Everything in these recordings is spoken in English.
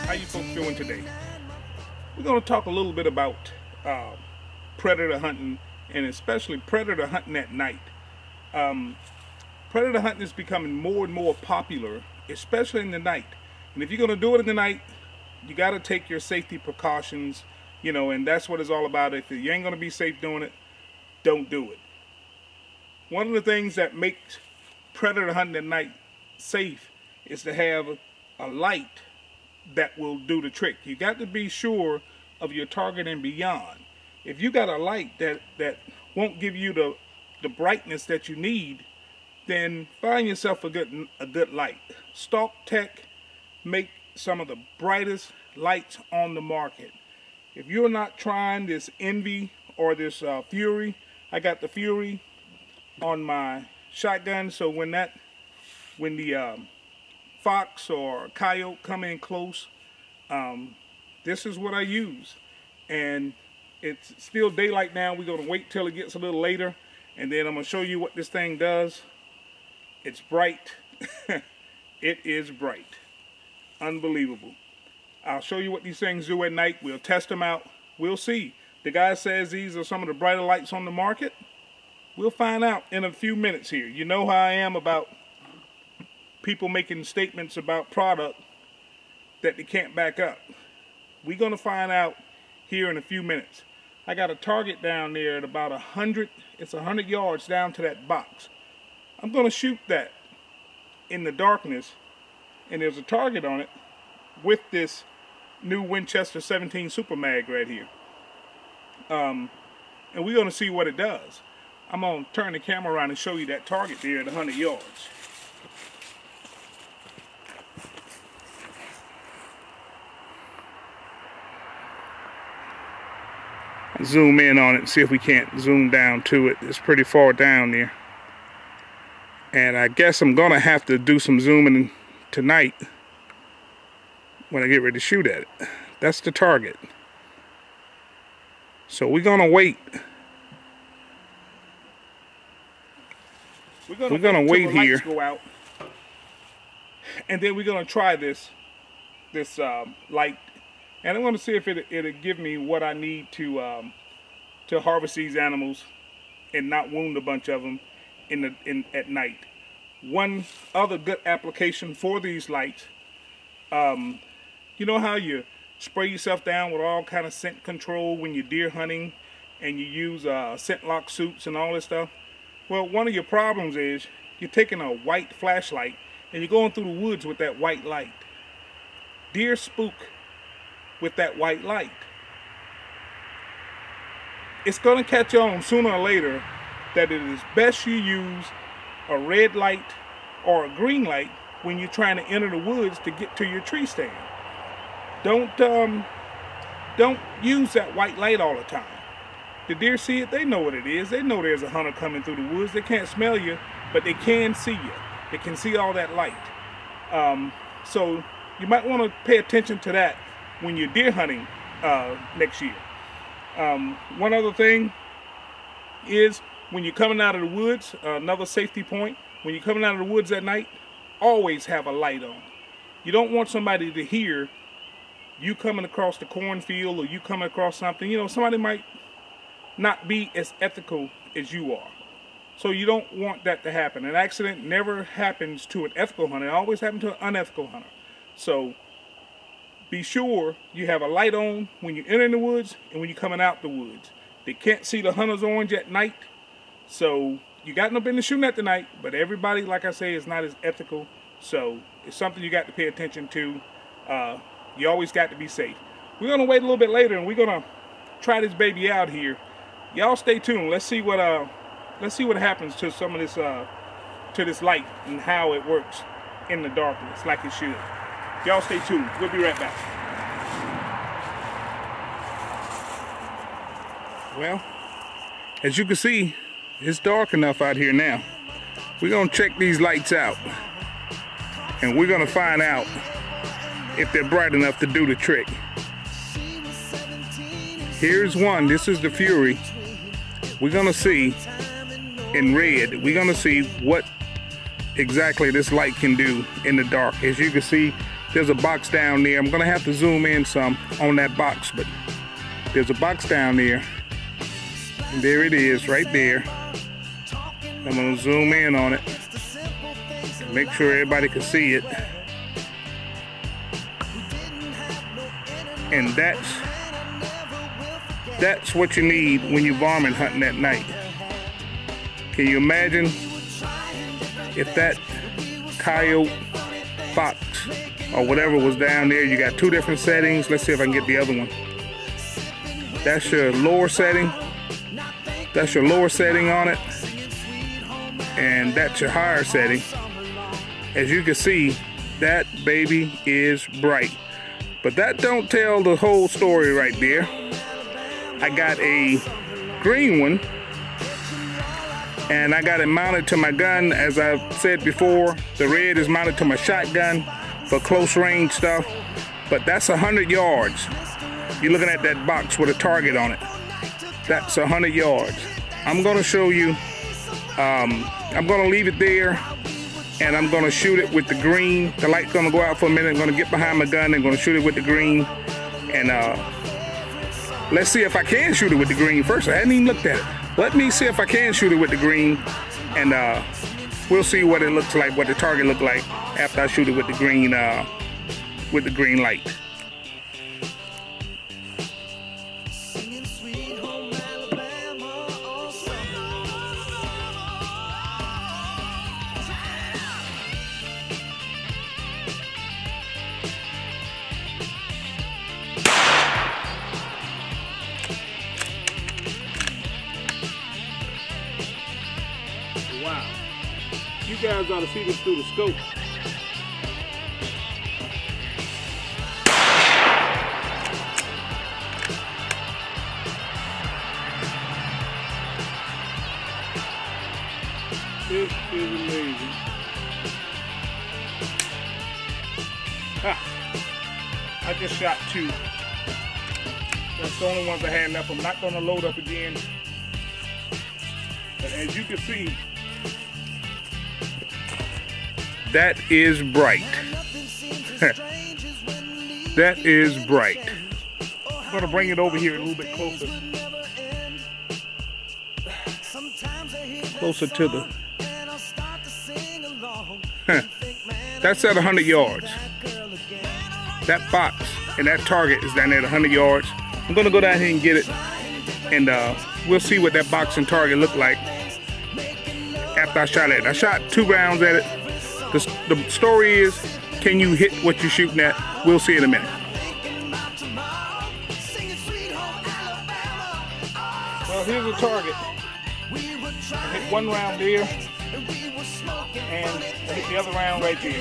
How you folks doing today? We're going to talk a little bit about predator hunting, and especially predator hunting at night. Predator hunting is becoming more and more popular, especially in the night. And if you're going to do it in the night, you got to take your safety precautions, you know, and that's what it's all about. If you ain't going to be safe doing it, don't do it. One of the things that makes predator hunting at night safe is to have a light that will do the trick. You got to be sure of your target and beyond. If you got a light that won't give you the brightness that you need, then find yourself a good light. Stalktech make some of the brightest lights on the market. If you're not trying this Envy or this Fury, I got the Fury on my shotgun, so when the fox or coyote come in close, this is what I use. And it's still daylight now. We're going to wait till it gets a little later, and then I'm going to show you what this thing does. It's bright. It is bright. Unbelievable. I'll show you what these things do at night. We'll test them out. We'll see. The guy says these are some of the brighter lights on the market. We'll find out in a few minutes here. You know how I am about people making statements about product that they can't back up. We're going to find out here in a few minutes. I got a target down there at about 100. It's 100 yards down to that box. I'm going to shoot that in the darkness, and there's a target on it with this new Winchester 17 Super Mag right here. And we're going to see what it does. I'm going to turn the camera around and show you that target there at 100 yards. Zoom in on it and see if we can't zoom down to it. It's pretty far down there. And I guess I'm going to have to do some zooming tonight when I get ready to shoot at it. That's the target. So we're going to wait. We're going to wait here. Go out, and then we're going to try this light. And I'm going to see if it'll give me what I need to harvest these animals and not wound a bunch of them at night. One other good application for these lights, you know how you spray yourself down with all kind of scent control when you're deer hunting, and you use scent lock suits and all this stuff? Well, one of your problems is you're taking a white flashlight and you're going through the woods with that white light. Deer spook with that white light. It's going to catch on sooner or later that it is best you use a red light or a green light when you're trying to enter the woods to get to your tree stand. Don't use that white light all the time. The deer see it, they know what it is. They know there's a hunter coming through the woods. They can't smell you, but they can see you. They can see all that light. So you might want to pay attention to that when you're deer hunting next year. One other thing is when you're coming out of the woods, another safety point, when you're coming out of the woods at night, always have a light on. You don't want somebody to hear you coming across the cornfield or you coming across something. You know, somebody might not be as ethical as you are. So you don't want that to happen. An accident never happens to an ethical hunter. It always happens to an unethical hunter. So be sure you have a light on when you're entering the woods and when you're coming out the woods. They can't see the hunter's orange at night. So you got no business shooting at the night, but everybody, like I say, is not as ethical. So it's something you got to pay attention to. You always got to be safe. We're going to wait a little bit later and we're going to try this baby out here. Y'all stay tuned. Let's see what happens to some of this to this light and how it works in the darkness like it should. Y'all stay tuned. We'll be right back. Well, as you can see, it's dark enough out here now. We're gonna check these lights out and we're gonna find out if they're bright enough to do the trick. Here's one. This is the Fury. We're gonna see in red. We're gonna see what exactly this light can do in the dark. As you can see, there's a box down there. I'm gonna have to zoom in some on that box, but there's a box down there. And there it is, right there. I'm gonna zoom in on it to make sure everybody can see it. And that's what you need when you're varmint hunting at night. Can you imagine if that coyote, fox, or whatever was down there? You got two different settings. Let's see if I can get the other one. That's your lower setting. That's your lower setting on it. And that's your higher setting. As you can see, that baby is bright. But that don't tell the whole story right there. I got a green one, and I got it mounted to my gun. As I've said before, the red is mounted to my shotgun for close range stuff. But that's 100 yards. You're looking at that box with a target on it. That's 100 yards. I'm gonna show you, I'm gonna leave it there, and I'm gonna shoot it with the green. The light's gonna go out for a minute. I'm gonna get behind my gun and gonna shoot it with the green. And let's see if I can shoot it with the green first. I hadn't even looked at it. Let me see if I can shoot it with the green, and we'll see what it looks like, what the target look like after I shoot it with the green light. Wow, you guys ought to see this through the scope. This is amazing. Ha! I just shot two. That's the only ones I had left. I'm not going to load up again. But as you can see, that is bright. That is bright. I'm going to bring it over here a little bit closer. Closer to the... That's at 100 yards. That box and that target is down there at 100 yards. I'm going to go down here and get it. And we'll see what that box and target look like after I shot it. I shot 2 rounds at it. The story is, can you hit what you're shooting at? We'll see in a minute. Well, here's the target. I hit 1 round there, and I hit the other round right there.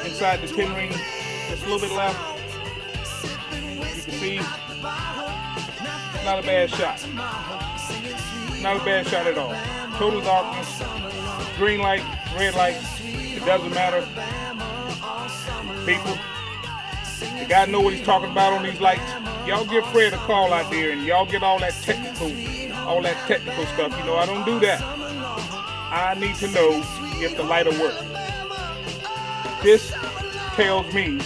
Inside the 10 ring, just a little bit left. You can see, not a bad shot. Not a bad shot at all. Total darkness, green light, red light, it doesn't matter. People, the guy know what he's talking about on these lights. Y'all give Fred a call out there and y'all get all that technical stuff. You know, I don't do that. I need to know if the light will work. This tells me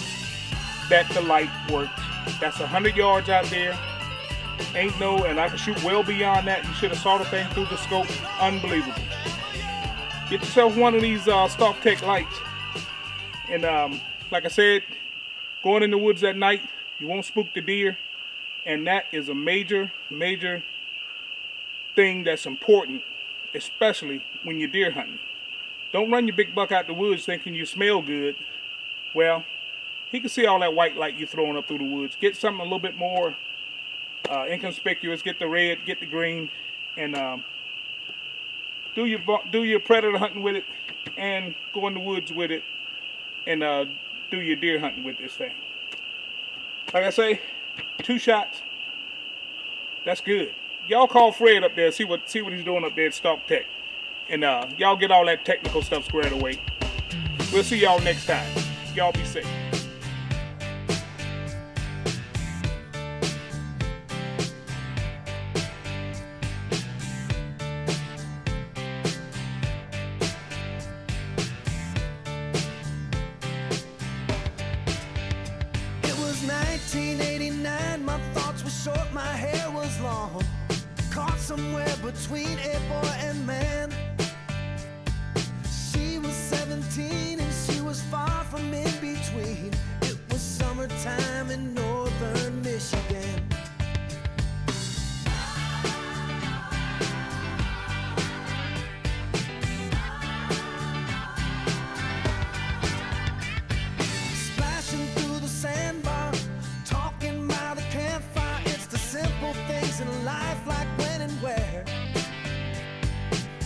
that the light works. That's 100 yards out there. Ain't no, and I can shoot well beyond that. You should have saw the thing through the scope. Unbelievable. Get yourself one of these Stalktech lights. And like I said, going in the woods at night, you won't spook the deer. And that is a major, major thing that's important, especially when you're deer hunting. Don't run your big buck out the woods thinking you smell good. Well, he can see all that white light you're throwing up through the woods. Get something a little bit more inconspicuous. Get the red, get the green, and do your predator hunting with it, and go in the woods with it, and do your deer hunting with this thing. Like I say, 2 shots. That's good. Y'all call Fred up there, see what he's doing up there at Stalktech, and y'all get all that technical stuff squared away. We'll see y'all next time. Y'all be safe. somewhere between a boy and man. She was 17 and she was far from in between. It was summertime in northern Michigan. Splashing through the sandbar, talking by the campfire. It's the simple things in life, like when and where.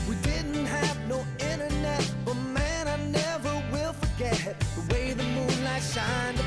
We didn't have no internet, but man, I never will forget the way the moonlight shined